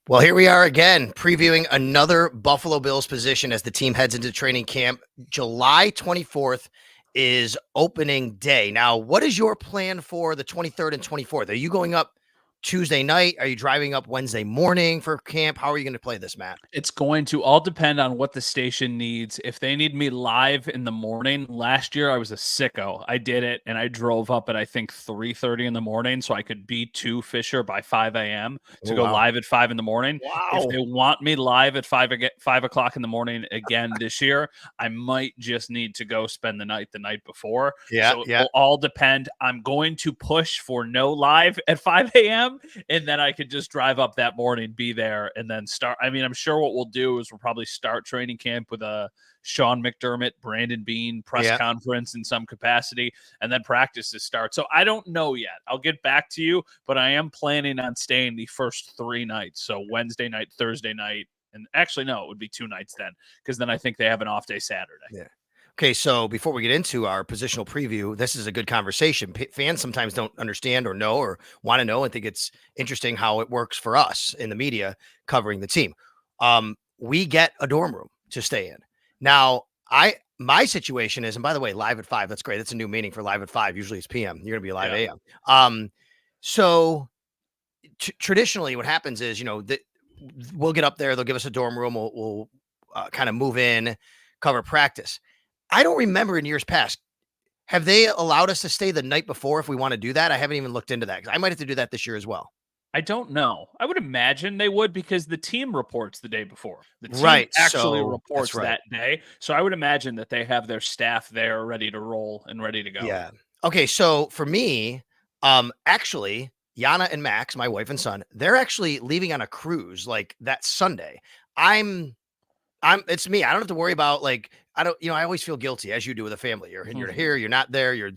Well, here we are again, previewing another Buffalo Bills position as the team heads into training camp. July 24th is opening day. Now, what is your plan for the 23rd and 24th? Are you going up Tuesday night? Are you driving up Wednesday morning for camp? How are you going to play this, Matt? It's going to all depend on what the station needs. If they need me live in the morning, last year I was a sicko. I did it and I drove up at I think 3:30 in the morning so I could be to Fisher by 5 a.m. to Oh, go wow. live at 5 in the morning. If Wow. they want me live at 5 o'clock in the morning again this year, I might just need to go spend the night before. Yeah, So it yeah. will all depend. I'm going to push for no live at 5 a.m. and then I could just drive up that morning, be there, and then start. I mean, I'm sure what we'll do is we'll probably start training camp with a Sean McDermott, Brandon Bean press Yeah. conference in some capacity, and then practices start. So I don't know yet. I'll get back to you, but I am planning on staying the first 3 nights. So Wednesday night, Thursday night, and actually, no, it would be 2 nights then, because then I think they have an off day Saturday. Yeah. Okay, so before we get into our positional preview, this is a good conversation. Fans sometimes don't understand or know or want to know and think it's interesting how it works for us in the media covering the team. We get a dorm room to stay in. Now, my situation is, and by the way, live at 5, that's great. That's a new meaning for live at 5. Usually it's PM. You're gonna be live AM. So traditionally what happens is, we'll get up there, they'll give us a dorm room, we'll kind of move in, cover practice. I don't remember in years past. Have they allowed us to stay the night before if we want to do that? I haven't even looked into that because I might have to do that this year as well. I don't know. I would imagine they would because the team reports the day before. The team Right. actually So reports that's right. that day. So I would imagine that they have their staff there ready to roll and ready to go. Yeah. Okay. So for me, actually, Yana and Max, my wife and son, they're actually leaving on a cruise like that Sunday. It's me. I don't have to worry about like, I always feel guilty as you do with a family. You're here, you're not there.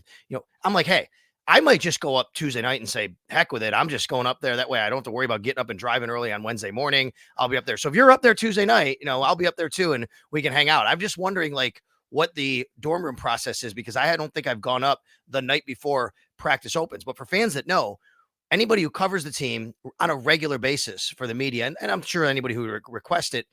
I'm like, hey, I might just go up Tuesday night and say, heck with it. I'm just going up there. That way I don't have to worry about getting up and driving early on Wednesday morning. I'll be up there. So if you're up there Tuesday night, I'll be up there too and we can hang out. I'm just wondering like what the dorm room process is because I don't think I've gone up the night before practice opens. But for fans that know, anybody who covers the team on a regular basis for the media, and I'm sure anybody who requests it,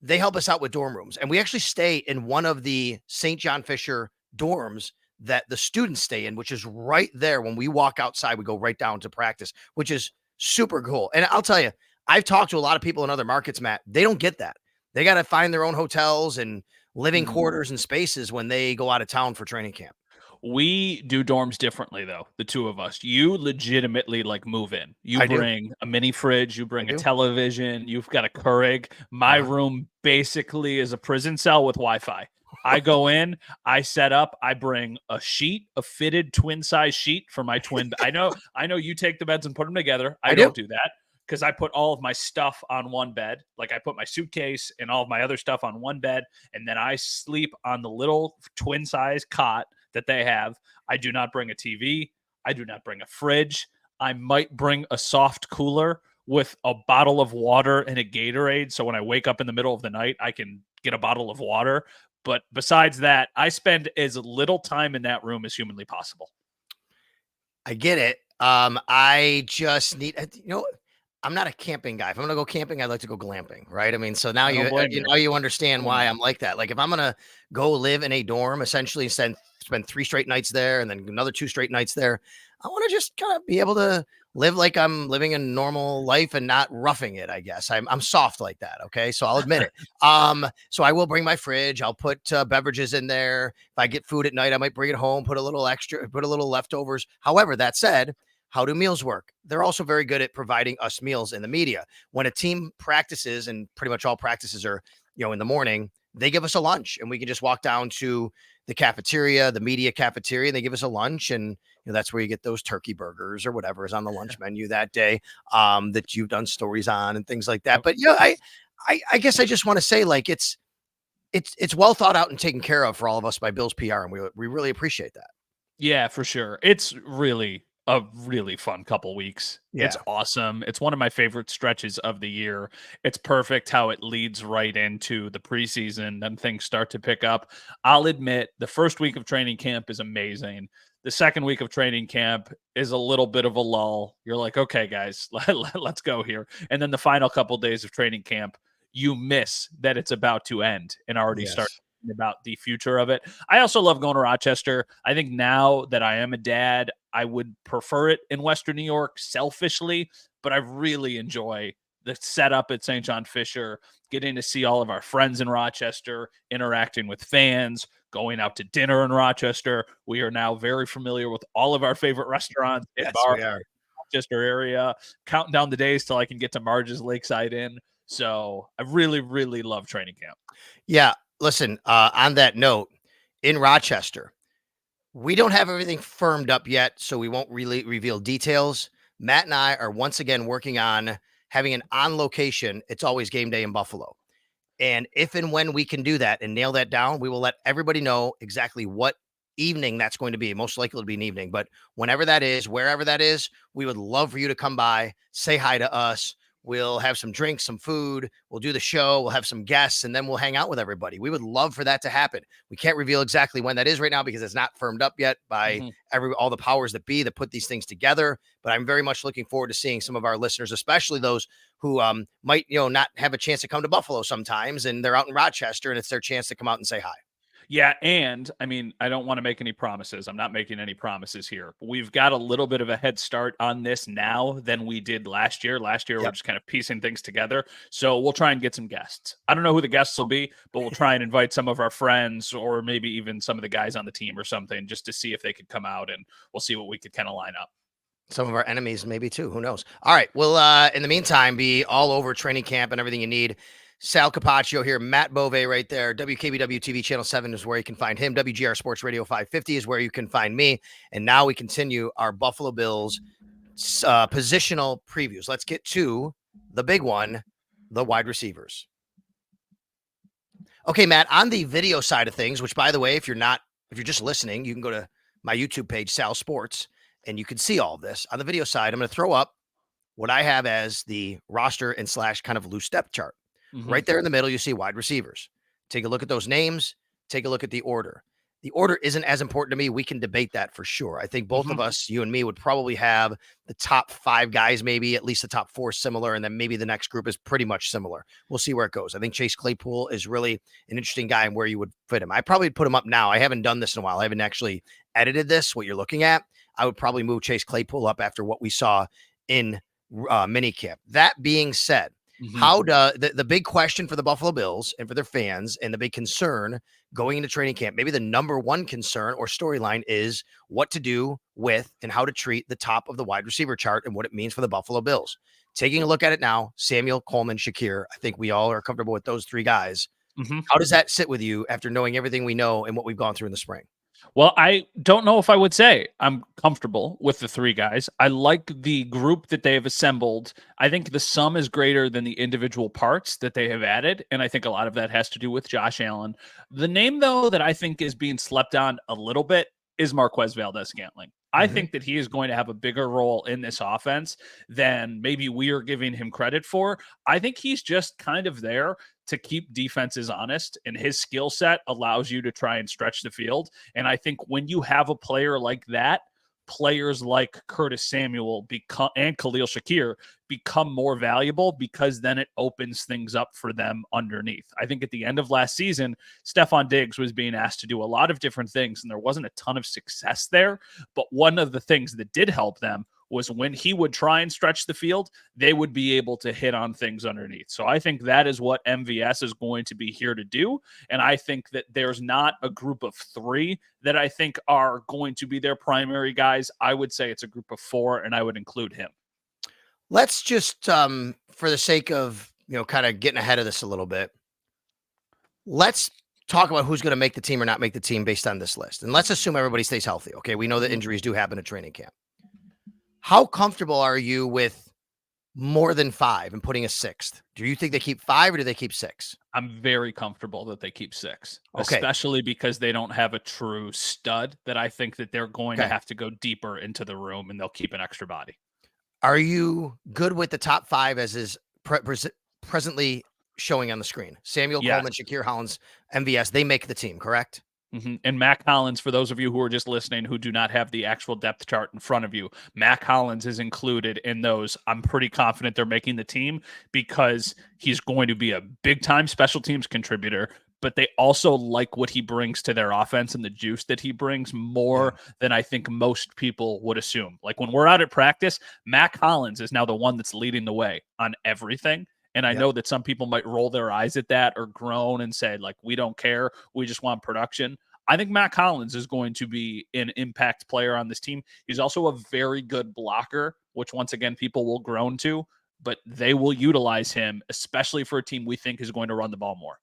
they help us out with dorm rooms. And we actually stay in one of the St. John Fisher dorms that the students stay in, which is right there. When we walk outside, we go right down to practice, which is super cool. And I'll tell you, I've talked to a lot of people in other markets, Matt. They don't get that. They got to find their own hotels and living quarters and spaces when they go out of town for training camp. We do dorms differently though, the two of us. You legitimately like move in. You I do. bring a mini fridge, you I bring a do. television, you've got a Keurig. My room basically is a prison cell with Wi-Fi. I go in, I set up, I bring a sheet, a fitted twin size sheet for my twin. I know you take the beds and put them together. I don't do that because I put all of my stuff on one bed. Like I put my suitcase and all of my other stuff on one bed, and then I sleep on the little twin size cot that they have. I do not bring a TV. I do not bring a fridge. I might bring a soft cooler with a bottle of water and a Gatorade. So when I wake up in the middle of the night, I can get a bottle of water. But besides that, I spend as little time in that room as humanly possible. I get it. I just need, I'm not a camping guy. If I'm gonna go camping, I'd like to go glamping, right? I mean, so now you understand why I'm like that. Like if I'm gonna go live in a dorm, essentially spend 3 straight nights there and then another 2 straight nights there, I want to just kind of be able to live like I'm living a normal life and not roughing it. I guess I'm soft like that. Okay, so I'll admit it. So I will bring my fridge. I'll put beverages in there. If I get food at night, I might bring it home, put a little extra, put a little leftovers. However, that said, how do meals work? They're also very good at providing us meals in the media. When a team practices, and pretty much all practices are, in the morning, they give us a lunch and we can just walk down to the cafeteria, the media cafeteria, and they give us a lunch. And that's where you get those turkey burgers or whatever is on the lunch menu that day, that you've done stories on and things like that. But I guess I just want to say like it's well thought out and taken care of for all of us by Bill's PR. And we really appreciate that. Yeah, for sure. It's really a really fun couple weeks. Yeah. It's awesome. It's one of my favorite stretches of the year. It's perfect how it leads right into the preseason and things start to pick up. I'll admit the first week of training camp is amazing. The second week of training camp is a little bit of a lull. You're like, okay, guys, let's go here. And then the final couple days of training camp, you miss that it's about to end and already start thinking about the future of it. I also love going to Rochester. I think now that I am a dad, I would prefer it in Western New York selfishly, but I really enjoy the setup at St. John Fisher, getting to see all of our friends in Rochester, interacting with fans, going out to dinner in Rochester. We are now very familiar with all of our favorite restaurants and bars in the Rochester area, counting down the days till I can get to Marge's Lakeside Inn. So I really, really love training camp. Yeah. Listen, on that note, in Rochester, we don't have everything firmed up yet, so we won't really reveal details. Matt and I are once again working on having an on location. It's always game day in Buffalo. And if and when we can do that and nail that down, we will let everybody know exactly what evening that's going to be. Most likely it'll be an evening, but whenever that is, wherever that is, we would love for you to come by, say hi to us. We'll have some drinks, some food. We'll do the show. We'll have some guests, and then we'll hang out with everybody. We would love for that to happen. We can't reveal exactly when that is right now because it's not firmed up yet by all the powers that be that put these things together. But I'm very much looking forward to seeing some of our listeners, especially those who might, not have a chance to come to Buffalo sometimes, and they're out in Rochester, and it's their chance to come out and say hi. Yeah, and I mean, I don't want to make any promises. I'm not making any promises here. We've got a little bit of a head start on this now than we did last year. Last year, we're just kind of piecing things together. So we'll try and get some guests. I don't know who the guests will be, but we'll try and invite some of our friends or maybe even some of the guys on the team or something just to see if they could come out, and we'll see what we could kind of line up. Some of our enemies maybe too. Who knows? All right. We'll, in the meantime, be all over training camp and everything you need. Sal Capaccio here, Matt Bove right there. WKBW TV Channel 7 is where you can find him. WGR Sports Radio 550 is where you can find me. And now we continue our Buffalo Bills positional previews. Let's get to the big one, the wide receivers. Okay, Matt, on the video side of things, which, by the way, if you're just listening, you can go to my YouTube page, Sal Sports, and you can see all of this. On the video side, I'm going to throw up what I have as the roster and / kind of loose depth chart. Right there in the middle, you see wide receivers. Take a look at those names. Take a look at the order. The order isn't as important to me. We can debate that for sure. I think both of us, you and me, would probably have the top 5 guys, maybe at least the top 4 similar, and then maybe the next group is pretty much similar. We'll see where it goes. I think Chase Claypool is really an interesting guy and where you would fit him. I probably put him up now. I haven't done this in a while. I haven't actually edited this, what you're looking at. I would probably move Chase Claypool up after what we saw in minicamp. That being said, how the big question for the Buffalo Bills and for their fans and the big concern going into training camp, maybe the number one concern or storyline is what to do with and how to treat the top of the wide receiver chart and what it means for the Buffalo Bills. Taking a look at it now, Samuel, Coleman, Shakir, I think we all are comfortable with those 3 guys. How does that sit with you after knowing everything we know and what we've gone through in the spring? Well, I don't know if I would say I'm comfortable with the 3 guys. I like the group that they have assembled. I think the sum is greater than the individual parts that they have added, and I think a lot of that has to do with Josh Allen. The name, though, that I think is being slept on a little bit is Marquez Valdes-Scantling. I think that he is going to have a bigger role in this offense than maybe we are giving him credit for. I think he's just kind of there to keep defenses honest, and his skill set allows you to try and stretch the field. And I think when you have a player like that, players like Curtis Samuel and Khalil Shakir become more valuable because then it opens things up for them underneath. I think at the end of last season, Stephon Diggs was being asked to do a lot of different things, and there wasn't a ton of success there. But one of the things that did help them was when he would try and stretch the field, they would be able to hit on things underneath. So I think that is what MVS is going to be here to do. And I think that there's not a group of 3 that I think are going to be their primary guys. I would say it's a group of 4, and I would include him. Let's just, for the sake of, kind of getting ahead of this a little bit, let's talk about who's going to make the team or not make the team based on this list. And let's assume everybody stays healthy. Okay. We know that injuries do happen at training camp. How comfortable are you with more than 5 and putting a 6th? Do you think they keep 5 or do they keep 6? I'm very comfortable that they keep 6, okay, especially because they don't have a true stud that I think that they're going to have to go deeper into the room, and they'll keep an extra body. Are you good with the top 5 as is presently showing on the screen? Samuel, Coleman, Shakir, Hollins, MVS, they make the team, correct? And Mac Hollins, for those of you who are just listening who do not have the actual depth chart in front of you, Mac Hollins is included in those. I'm pretty confident they're making the team because he's going to be a big-time special teams contributor, but they also like what he brings to their offense and the juice that he brings more than I think most people would assume. Like when we're out at practice, Mac Hollins is now the one that's leading the way on everything. And I know that some people might roll their eyes at that or groan and say, like, we don't care. We just want production. I think Mac Hollins is going to be an impact player on this team. He's also a very good blocker, which once again, people will groan to, but they will utilize him, especially for a team we think is going to run the ball more.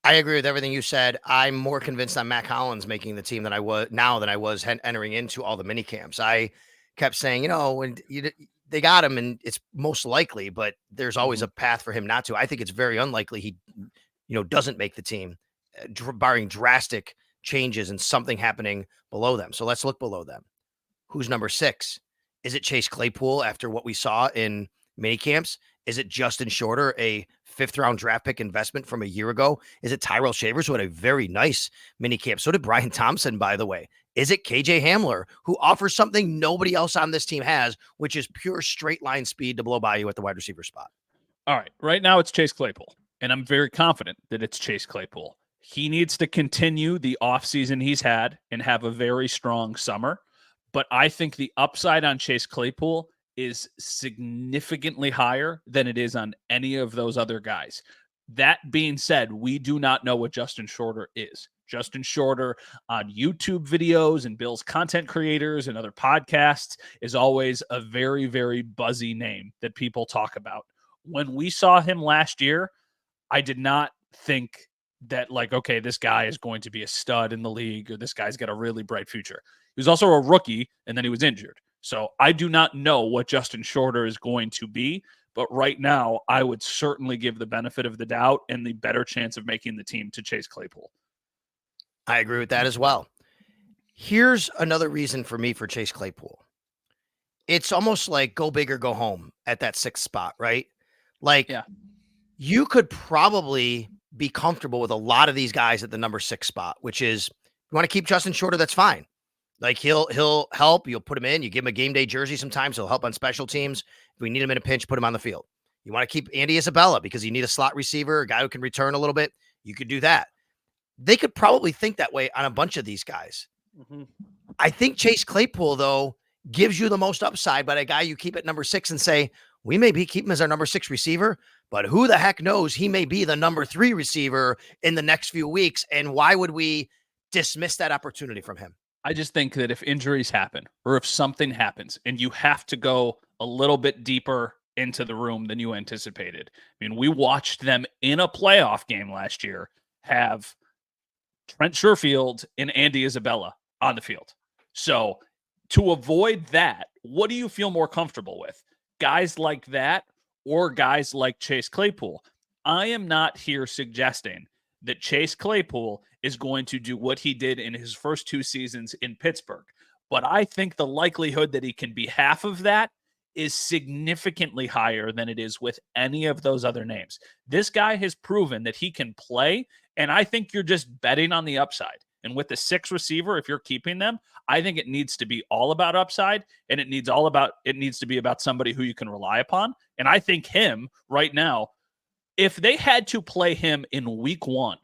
I agree with everything you said. I'm more convinced on Mac Hollins making the team than I was entering into all the mini camps. I kept saying, when they got him and it's most likely, but there's always a path for him not to. I think it's very unlikely he, doesn't make the team, barring drastic changes and something happening below them. So let's look below them. Who's number 6? Is it Chase Claypool after what we saw in mini camps? Is it Justin Shorter, a 5th-round draft pick investment from a year ago? Is it Tyrell Shavers, who had a very nice mini camp? So did Brian Thompson, by the way. Is it KJ Hamler, who offers something nobody else on this team has, which is pure straight line speed to blow by you at the wide receiver spot? All right. Right now it's Chase Claypool, and I'm very confident that it's Chase Claypool. He needs to continue the offseason he's had and have a very strong summer. But I think the upside on Chase Claypool is significantly higher than it is on any of those other guys. That being said, we do not know what Justin Shorter is. Justin Shorter on YouTube videos and Bill's content creators and other podcasts is always a very, very buzzy name that people talk about. When we saw him last year, I did not think that, like, okay, this guy is going to be a stud in the league or this guy's got a really bright future. He was also a rookie and then he was injured. So I do not know what Justin Shorter is going to be, but right now I would certainly give the benefit of the doubt and the better chance of making the team to Chase Claypool. I agree with that as well. Here's another reason for me for Chase Claypool. It's almost like go big or go home at that 6th spot, right? Like you could probably be comfortable with a lot of these guys at the number 6 spot, which is you want to keep Justin Shorter, that's fine. Like he'll help. You'll put him in. You give him a game day jersey sometimes. He'll help on special teams. If we need him in a pinch, put him on the field. You want to keep Andy Isabella because you need a slot receiver, a guy who can return a little bit. You could do that. They could probably think that way on a bunch of these guys. I think Chase Claypool, though, gives you the most upside, but a guy you keep at number 6 and say, we may keep him as our number 6 receiver, but who the heck knows? He may be the number 3 receiver in the next few weeks. And why would we dismiss that opportunity from him? I just think that if injuries happen or if something happens and you have to go a little bit deeper into the room than you anticipated. I mean, we watched them in a playoff game last year have Trent Sherfield and Andy Isabella on the field. So to avoid that, what do you feel more comfortable with? Guys like that or guys like Chase Claypool? I am not here suggesting that Chase Claypool is going to do what he did in his first 2 seasons in Pittsburgh. But I think the likelihood that he can be half of that is significantly higher than it is with any of those other names. This guy has proven that he can play, and I think you're just betting on the upside. And with the 6 receiver, if you're keeping them, I think it needs to be all about upside, and it needs to be about somebody who you can rely upon. And I think him right now, if they had to play him in week 1,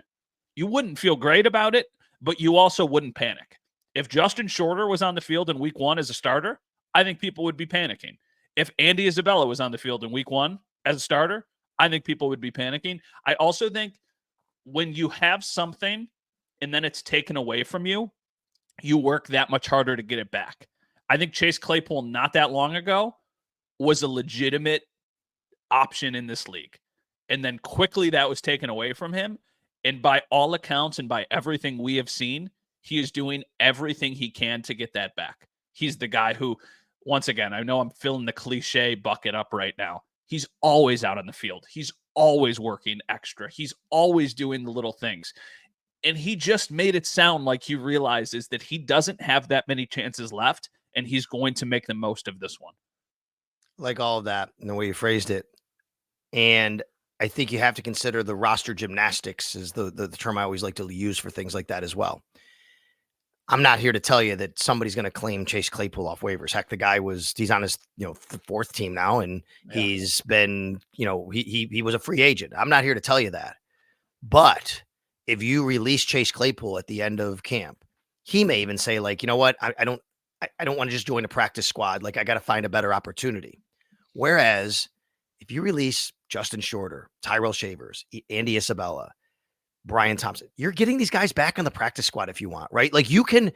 you wouldn't feel great about it, but you also wouldn't panic. If Justin Shorter was on the field in week 1 as a starter, I think people would be panicking. If Andy Isabella was on the field in week 1 as a starter, I think people would be panicking. I also think when you have something and then it's taken away from you, you work that much harder to get it back. I think Chase Claypool not that long ago was a legitimate option in this league. And then quickly that was taken away from him. And by all accounts and by everything we have seen, he is doing everything he can to get that back. He's the guy who, once again, I know I'm filling the cliche bucket up right now. He's always out on the field. He's always working extra. He's always doing the little things. And he just made it sound like he realizes that he doesn't have that many chances left, and he's going to make the most of this one. Like all of that, and the way you phrased it. And I think you have to consider the roster gymnastics is the term I always like to use for things like that as well. I'm not here to tell you that somebody's going to claim Chase Claypool off waivers. Heck, the guy he's on his, fourth team now, and he's been, he was a free agent. I'm not here to tell you that. But if you release Chase Claypool at the end of camp, he may even say, like, you know what, I don't want to just join a practice squad. Like, I got to find a better opportunity. Whereas if you release Justin Shorter, Tyrell Shavers, Andy Isabella, Brian Thompson, you're getting these guys back on the practice squad if you want, right? Like, you can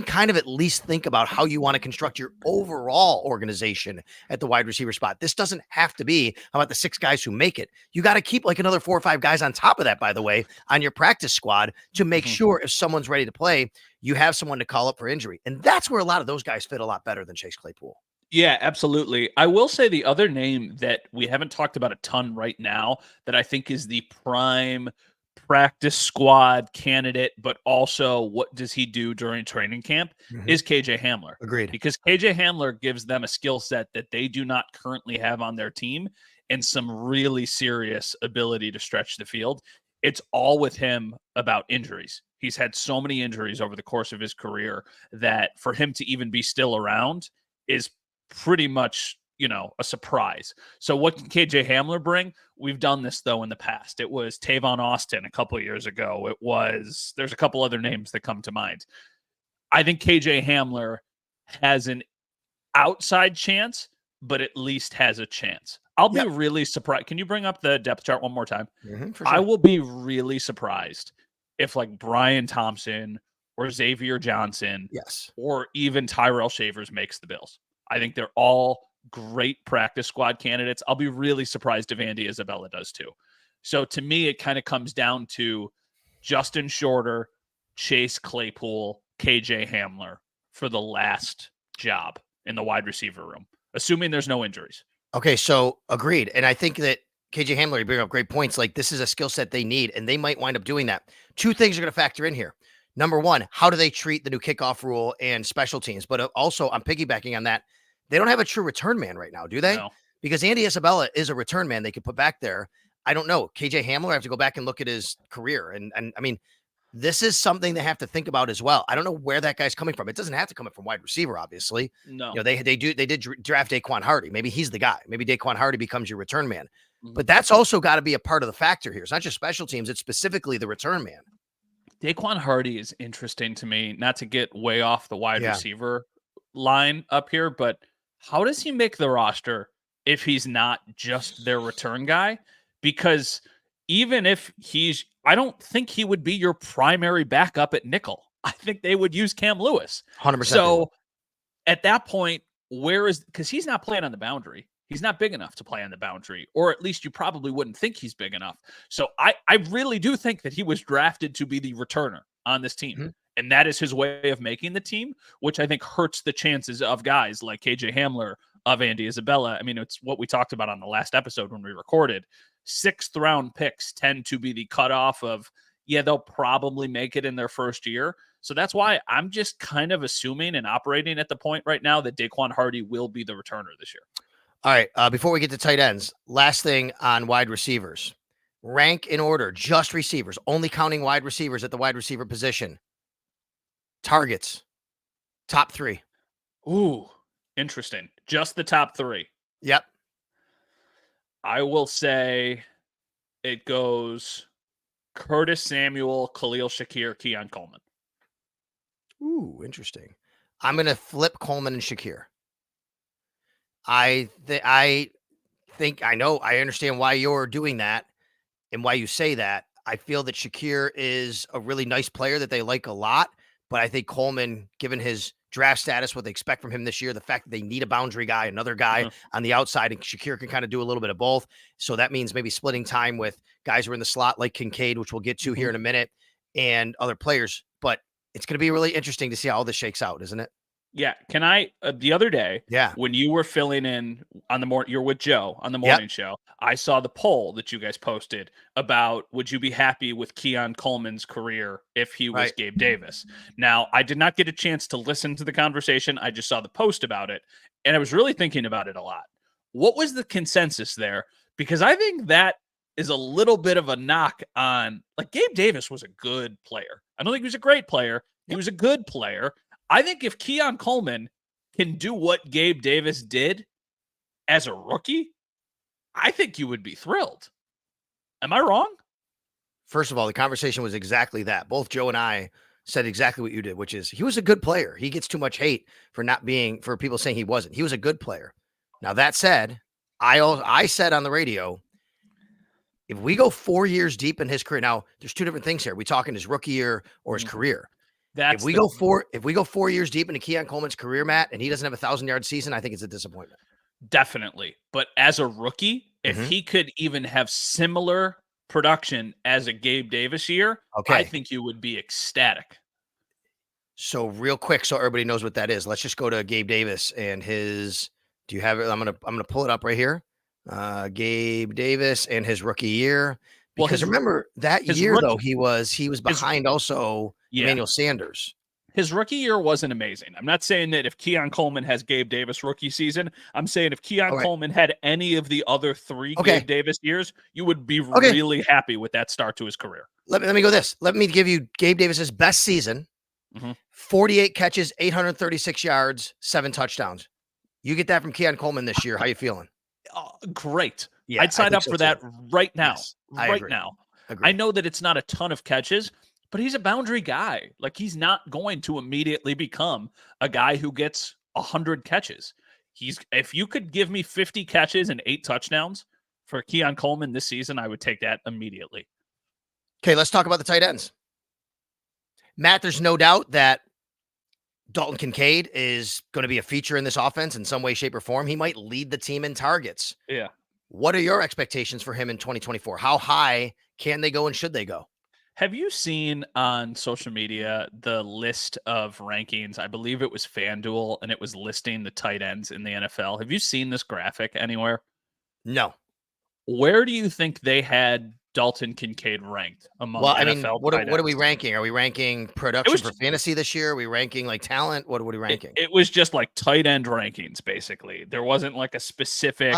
kind of at least think about how you want to construct your overall organization at the wide receiver spot. This doesn't have to be about the 6 guys who make it. You got to keep like another 4 or 5 guys on top of that, by the way, on your practice squad to make sure if someone's ready to play, you have someone to call up for injury. And that's where a lot of those guys fit a lot better than Chase Claypool. Yeah, absolutely. I will say the other name that we haven't talked about a ton right now that I think is the prime practice squad candidate, but also what does he do during training camp is KJ Hamler. Agreed. Because KJ Hamler gives them a skill set that they do not currently have on their team and some really serious ability to stretch the field. It's all with him about injuries. He's had so many injuries over the course of his career that for him to even be still around is pretty much, a surprise. So what can KJ Hamler bring? We've done this, though, in the past. It was Tavon Austin a couple of years ago. There's a couple other names that come to mind. I think KJ Hamler has an outside chance, but at least has a chance. I'll be really surprised. Can you bring up the depth chart one more time? For sure. I will be really surprised if like Brian Thompson or Xavier Johnson or even Tyrell Shavers makes the Bills. I think they're all great practice squad candidates. I'll be really surprised if Andy Isabella does too. So to me, it kind of comes down to Justin Shorter, Chase Claypool, KJ Hamler for the last job in the wide receiver room, assuming there's no injuries. Okay, so agreed. And I think that KJ Hamler, you bring up great points. Like, this is a skill set they need, and they might wind up doing that. 2 things are going to factor in here. Number one, how do they treat the new kickoff rule and special teams? But also, I'm piggybacking on that. They don't have a true return man right now, do they? No. Because Andy Isabella is a return man they could put back there. I don't know. KJ Hamler, I have to go back and look at his career. And I mean, this is something they have to think about as well. I don't know where that guy's coming from. It doesn't have to come from wide receiver, obviously. No. They did draft Daquan Hardy. Maybe he's the guy. Maybe Daquan Hardy becomes your return man. But that's also got to be a part of the factor here. It's not just special teams. It's specifically the return man. Daquan Hardy is interesting to me, not to get way off the wide receiver line up here, but how does he make the roster if he's not just their return guy? Because even if I don't think he would be your primary backup at nickel. I think they would use Cam Lewis. 100%. So at that point, because he's not playing on the boundary. He's not big enough to play on the boundary, or at least you probably wouldn't think he's big enough. So I really do think that he was drafted to be the returner on this team. And that is his way of making the team, which I think hurts the chances of guys like KJ Hamler, of Andy Isabella. I mean, it's what we talked about on the last episode when we recorded. 6th round picks tend to be the cutoff of, they'll probably make it in their first year. So that's why I'm just kind of assuming and operating at the point right now that Daquan Hardy will be the returner this year. All right. Before we get to tight ends, last thing on wide receivers. Rank in order, just receivers, only counting wide receivers at the wide receiver position. Targets, top 3. Ooh, interesting. Just the top 3. Yep. I will say it goes Curtis Samuel, Khalil Shakir, Keon Coleman. Ooh, interesting. I'm going to flip Coleman and Shakir. I think I understand why you're doing that and why you say that. I feel that Shakir is a really nice player that they like a lot, but I think Coleman, given his draft status, what they expect from him this year, the fact that they need a boundary guy, another guy on the outside, and Shakir can kind of do a little bit of both. So that means maybe splitting time with guys who are in the slot like Kincaid, which we'll get to here in a minute, and other players. But it's going to be really interesting to see how all this shakes out, isn't it? Yeah. Can I, the other day, when you were filling in on the morning, you're with Joe on the morning show, I saw the poll that you guys posted about, would you be happy with Keon Coleman's career if he was Gabe Davis? Now, I did not get a chance to listen to the conversation. I just saw the post about it, and I was really thinking about it a lot. What was the consensus there? Because I think that is a little bit of a knock on, like, Gabe Davis was a good player. I don't think he was a great player. He was a good player. I think if Keon Coleman can do what Gabe Davis did as a rookie, I think you would be thrilled. Am I wrong? First of all, the conversation was exactly that. Both Joe and I said exactly what you did, which is he was a good player. He gets too much hate for people saying he wasn't. He was a good player. Now, that said, I said on the radio, if we go 4 years deep in his career, now there's two different things here. We talking his rookie year or his career. If we go 4 years deep into Keon Coleman's career, Matt, and he doesn't have 1,000-yard season, I think it's a disappointment. Definitely. But as a rookie, if he could even have similar production as a Gabe Davis year, I think you would be ecstatic. So real quick, so everybody knows what that is. Let's just go to Gabe Davis and his. Do you have it? I'm gonna pull it up right here. Gabe Davis and his rookie year. Because remember that year though, he was behind also Emmanuel Sanders. His rookie year wasn't amazing. I'm not saying that if Keon Coleman has Gabe Davis rookie season, I'm saying if Keon Coleman had any of the other three Gabe Davis years, you would be really happy with that start to his career. Let me go this. Let me give you Gabe Davis's best season. 48 catches, 836 yards, 7 touchdowns. You get that from Keon Coleman this year. How you feeling? Great. Yeah, I'd sign up for that right now. Yes, right now. Agreed. I know that it's not a ton of catches, but he's a boundary guy. Like, he's not going to immediately become a guy who gets 100 catches. If you could give me 50 catches and 8 touchdowns for Keon Coleman this season, I would take that immediately. Okay, let's talk about the tight ends. Matt, there's no doubt that Dalton Kincaid is going to be a feature in this offense in some way, shape, or form. He might lead the team in targets. Yeah. What are your expectations for him in 2024? How high can they go and should they go? Have you seen on social media the list of rankings? I believe it was FanDuel, and it was listing the tight ends in the NFL. Have you seen this graphic anywhere? No. Where do you think they had Dalton Kincaid ranked among NFL what are we ranking? Are we ranking production for fantasy this year? Are we ranking like talent? What are we ranking? It was just like tight end rankings, basically. There wasn't like a specific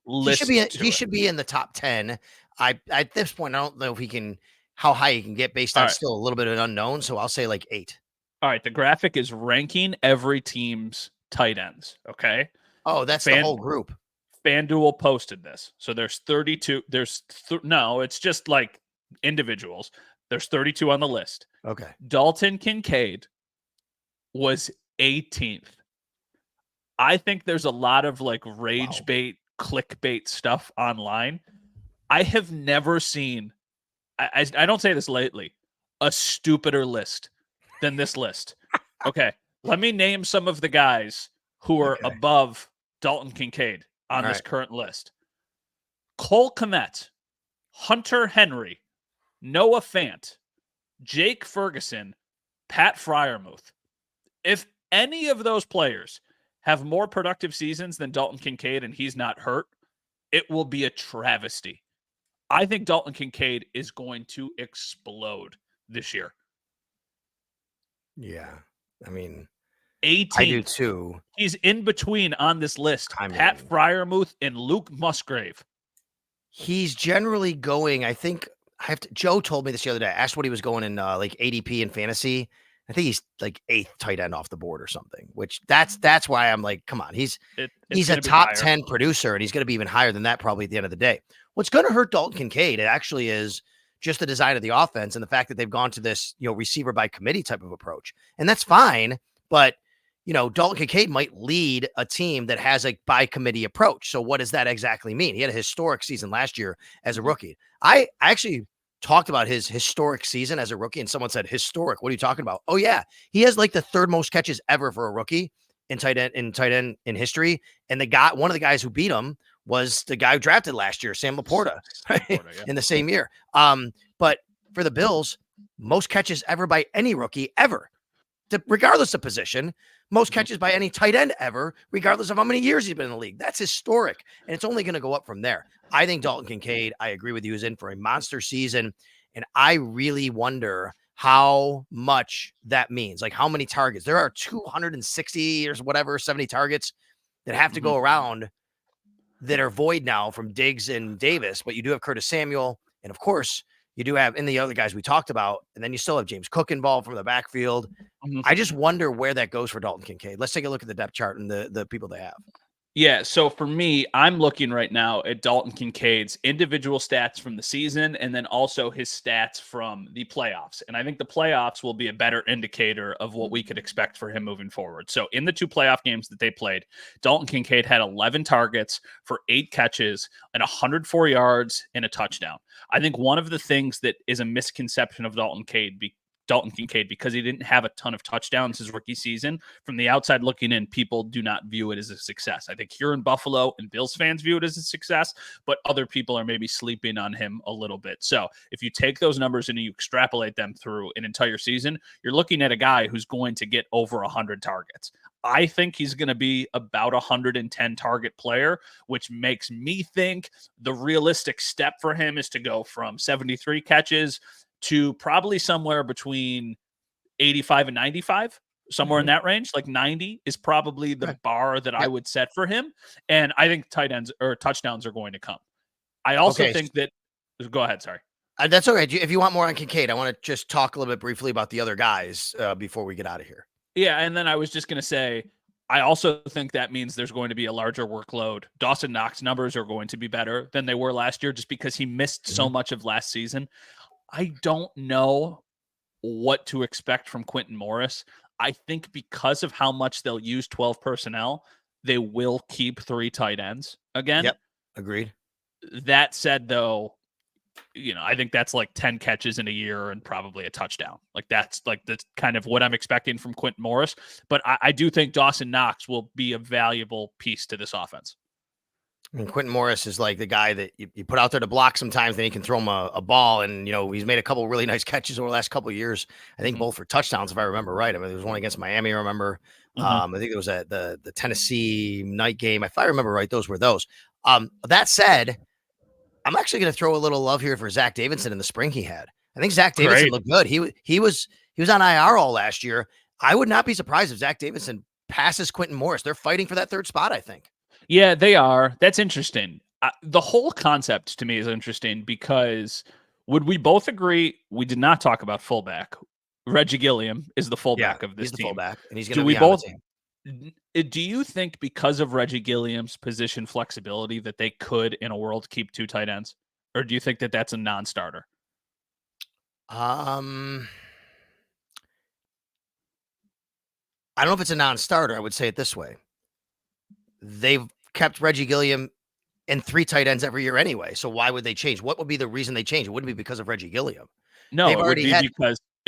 list. He should be in the top 10. At this point, I don't know if how high he can get based on still a little bit of an unknown. So I'll say like 8. All right. The graphic is ranking every team's tight ends. Okay. Oh, that's the whole group. FanDuel posted this. So there's 32. No, it's just like individuals. There's 32 on the list. Okay. Dalton Kincaid was 18th. I think there's a lot of like rage bait, clickbait stuff online. I have never seen, I don't say this lately, a stupider list than this list. Okay. Let me name some of the guys who are above Dalton Kincaid on this current list. Cole Kmet, Hunter Henry, Noah Fant, Jake Ferguson, Pat Freiermuth. If any of those players have more productive seasons than Dalton Kincaid and he's not hurt, it will be a travesty. I think Dalton Kincaid is going to explode this year. Yeah. I mean, 18. I do too. He's in between on this list. Pat Freiermuth and Luke Musgrave. He's generally going, I think Joe told me this the other day. I asked what he was going in like ADP and fantasy. I think he's like 8th tight end off the board or something, which that's why I'm like, come on. He's a top 10 producer, and he's going to be even higher than that probably at the end of the day. What's going to hurt Dalton Kincaid, it actually is just the design of the offense and the fact that they've gone to this, receiver by committee type of approach. And that's fine, but Dalton Kincaid might lead a team that has a by committee approach. So what does that exactly mean? He had a historic season last year as a rookie. I actually talked about his historic season as a rookie, and someone said, historic, what are you talking about? Oh yeah. He has like the 3rd most catches ever for a rookie in tight end in history. And one of the guys who beat him was the guy who drafted last year, Sam Laporta, in the same year. But for the Bills, most catches ever by any rookie ever, regardless of position. Most catches by any tight end ever, regardless of how many years he's been in the league. That's historic, and it's only going to go up from there. I think Dalton Kincaid, I agree with you, is in for a monster season, and I really wonder how much that means. Like, how many targets? There are 260 or whatever, 70 targets that have to go around that are void now from Diggs and Davis, but you do have Curtis Samuel, and of course, You do have in the other guys we talked about, and then you still have James Cook involved from the backfield. I just wonder where that goes for Dalton Kincaid. Let's take a look at the depth chart and the people they have. Yeah, so for me, I'm looking right now at Dalton Kincaid's individual stats from the season and then also his stats from the playoffs. And I think the playoffs will be a better indicator of what we could expect for him moving forward. So in the 2 playoff games that they played, Dalton Kincaid had 11 targets for 8 catches and 104 yards and a touchdown. I think one of the things that is a misconception of Dalton Kincaid, because he didn't have a ton of touchdowns his rookie season. From the outside looking in, people do not view it as a success. I think here in Buffalo and Bills fans view it as a success, but other people are maybe sleeping on him a little bit. So if you take those numbers and you extrapolate them through an entire season, you're looking at a guy who's going to get over 100 targets. I think he's going to be about 110 target player, which makes me think the realistic step for him is to go from 73 catches to probably somewhere between 85 and 95, somewhere in that range. Like 90 is probably the bar that I would set for him. And I think tight ends or touchdowns are going to come. I also think that – go ahead, sorry. That's okay. If you want more on Kincaid, I want to just talk a little bit briefly about the other guys before we get out of here. Yeah, and then I was just going to say, I also think that means there's going to be a larger workload. Dawson Knox numbers are going to be better than they were last year just because he missed so much of last season. I don't know what to expect from Quinton Morris. I think because of how much they'll use 12 personnel, they will keep 3 tight ends again. Yep, agreed. That said, though, I think that's like 10 catches in a year and probably a touchdown. That's kind of what I'm expecting from Quinton Morris. But I do think Dawson Knox will be a valuable piece to this offense. I mean, Quinton Morris is like the guy that you put out there to block sometimes, then he can throw him a ball. And, he's made a couple of really nice catches over the last couple of years. I think both for touchdowns, if I remember right. I mean, there was one against Miami, I remember. I think it was at the Tennessee night game. If I remember right, those were those. That said, I'm actually going to throw a little love here for Zach Davidson in the spring he had. I think Zach Davidson looked good. He was on IR all last year. I would not be surprised if Zach Davidson passes Quinton Morris. They're fighting for that 3rd spot, I think. Yeah, they are. That's interesting. The whole concept to me is interesting because would we both agree we did not talk about fullback? Reggie Gilliam is the fullback of this team. He's the fullback, and he's going to be on the team. Do you think because of Reggie Gilliam's position flexibility that they could, in a world, keep 2 tight ends? Or do you think that that's a non-starter? I don't know if it's a non-starter. I would say it this way. They've kept Reggie Gilliam and 3 tight ends every year anyway. So why would they change? What would be the reason they change? It wouldn't be because of Reggie Gilliam. No, it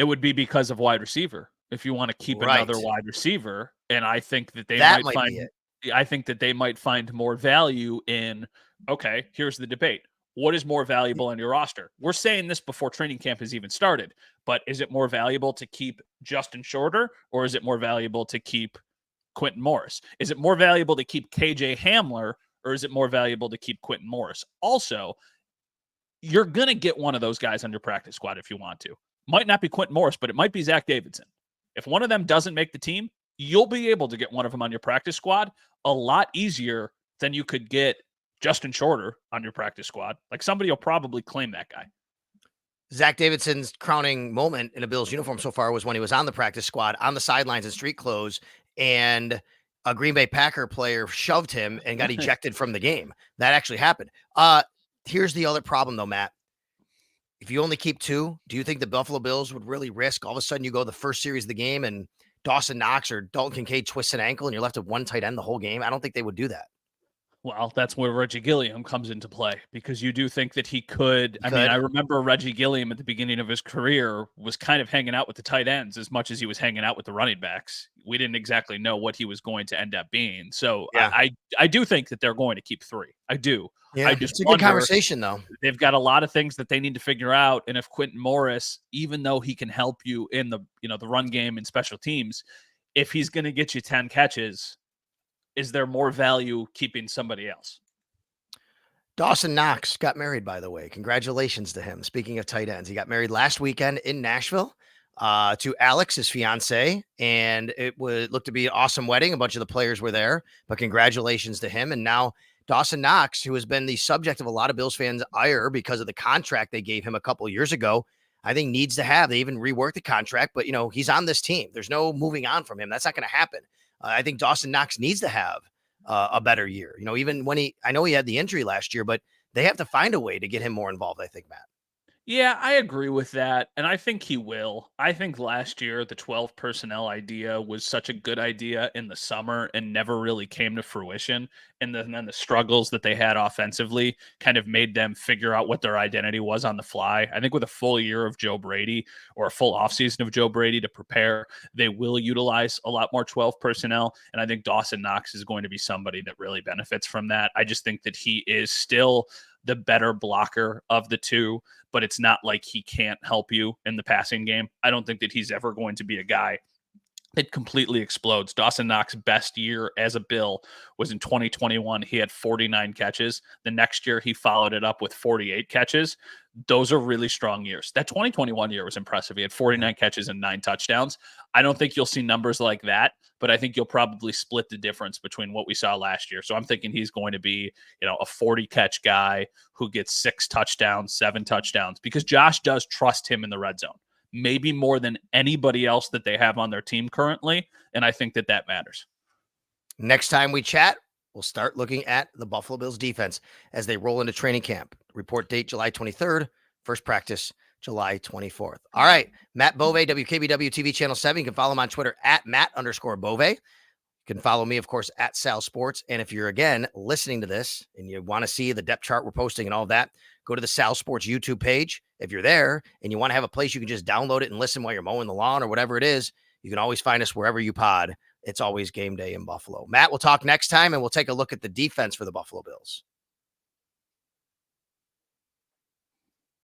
would be because of wide receiver. If you want to keep another wide receiver, and I think that they might find more value in, okay, here's the debate. What is more valuable on your roster? We're saying this before training camp has even started, but is it more valuable to keep Justin Shorter or is it more valuable to keep Quinton Morris? Is it more valuable to keep KJ Hamler or is it more valuable to keep Quinton Morris? Also, you're going to get one of those guys on your practice squad if you want to. Might not be Quinton Morris, but it might be Zach Davidson. If one of them doesn't make the team, you'll be able to get one of them on your practice squad a lot easier than you could get Justin Shorter on your practice squad. Like somebody will probably claim that guy. Zach Davidson's crowning moment in a Bills uniform so far was when he was on the practice squad on the sidelines in street clothes, and a Green Bay Packer player shoved him and got ejected from the game. That actually happened. Here's the other problem though, Matt. If you only keep 2, do you think the Buffalo Bills would really risk all of a sudden you go the first series of the game and Dawson Knox or Dalton Kincaid twists an ankle and you're left with 1 tight end the whole game? I don't think they would do that. Well, that's where Reggie Gilliam comes into play because you do think that he could. I mean, I remember Reggie Gilliam at the beginning of his career was kind of hanging out with the tight ends as much as he was hanging out with the running backs. We didn't exactly know what he was going to end up being. So I do think that they're going to keep 3. I do. Yeah, it's a good conversation, though. They've got a lot of things that they need to figure out. And if Quinton Morris, even though he can help you in the run game and special teams, if he's going to get you 10 catches, is there more value keeping somebody else? Dawson Knox got married, by the way. Congratulations to him. Speaking of tight ends, he got married last weekend in Nashville to Alex, his fiance, and it looked to be an awesome wedding. A bunch of the players were there, but congratulations to him. And now Dawson Knox, who has been the subject of a lot of Bills fans' ire because of the contract they gave him a couple of years ago, I think needs to have. They even reworked the contract, but he's on this team. There's no moving on from him. That's not going to happen. I think Dawson Knox needs to have a better year. Even when I know he had the injury last year, but they have to find a way to get him more involved, I think, Matt. Yeah, I agree with that. And I think he will. I think last year, the 12 personnel idea was such a good idea in the summer and never really came to fruition. And then the struggles that they had offensively kind of made them figure out what their identity was on the fly. I think with a full year of Joe Brady or a full offseason of Joe Brady to prepare, they will utilize a lot more 12 personnel. And I think Dawson Knox is going to be somebody that really benefits from that. I just think that he is still the better blocker of the two, but it's not like he can't help you in the passing game. I don't think that he's ever going to be a guy that completely explodes. Dawson Knox's best year as a Bill was in 2021. He had 49 catches. The next year, he followed it up with 48 catches. Those are really strong years. That 2021 year was impressive. He had 49 catches and 9 touchdowns. I don't think you'll see numbers like that, but I think you'll probably split the difference between what we saw last year. So I'm thinking he's going to be, a 40 catch guy who gets 6 touchdowns, 7 touchdowns, because Josh does trust him in the red zone, maybe more than anybody else that they have on their team currently. And I think that matters. Next time we chat, we'll start looking at the Buffalo Bills defense as they roll into training camp. Report date July 23rd, first practice July 24th. All right, Matt Bove, WKBW TV Channel 7. You can follow him on Twitter at Matt_Bove. You can follow me, of course, at Sal Sports. And if you're, again, listening to this and you want to see the depth chart we're posting and all of that, go to the Sal Sports YouTube page. If you're there and you want to have a place you can just download it and listen while you're mowing the lawn or whatever it is, you can always find us wherever you pod. It's always game day in Buffalo. Matt, we'll talk next time, and we'll take a look at the defense for the Buffalo Bills.